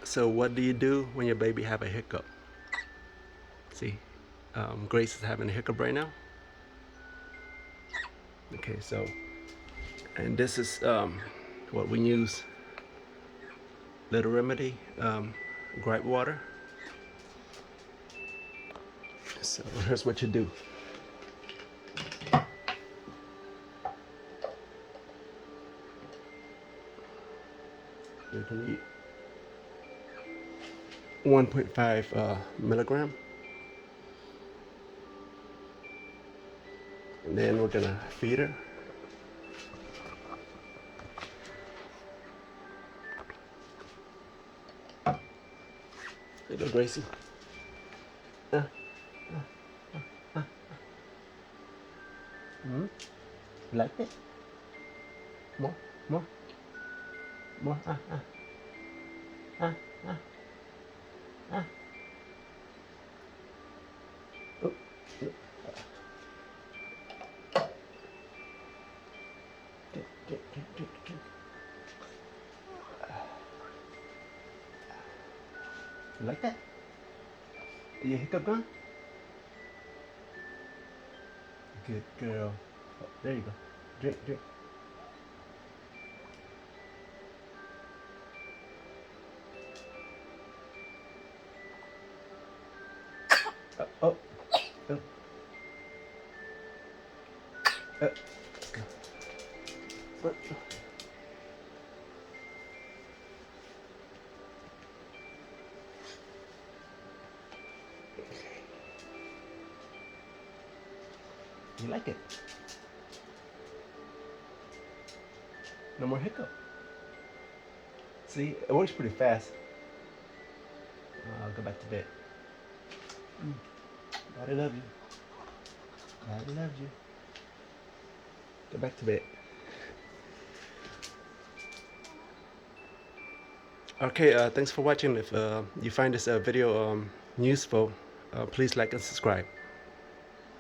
So what do you do when your baby have a hiccup? See, Grace is having a hiccup right now. Okay, so, and this is what we use, Little Remedy, gripe water. So here's what you do. You can eat 1.5 milligram. And then we're gonna feed her. Here you go, Gracie. You like it? More, more, more. Ah. Oh, get. You like that? Your hiccup gone? Good girl. Oh, there you go. Drink. Oh. Let's go. You like it? No more hiccup. See, it works pretty fast. I'll go back to bed. Daddy love you. Daddy loves you. Go back to bed. Okay, thanks for watching. If you find this video useful, please like and subscribe.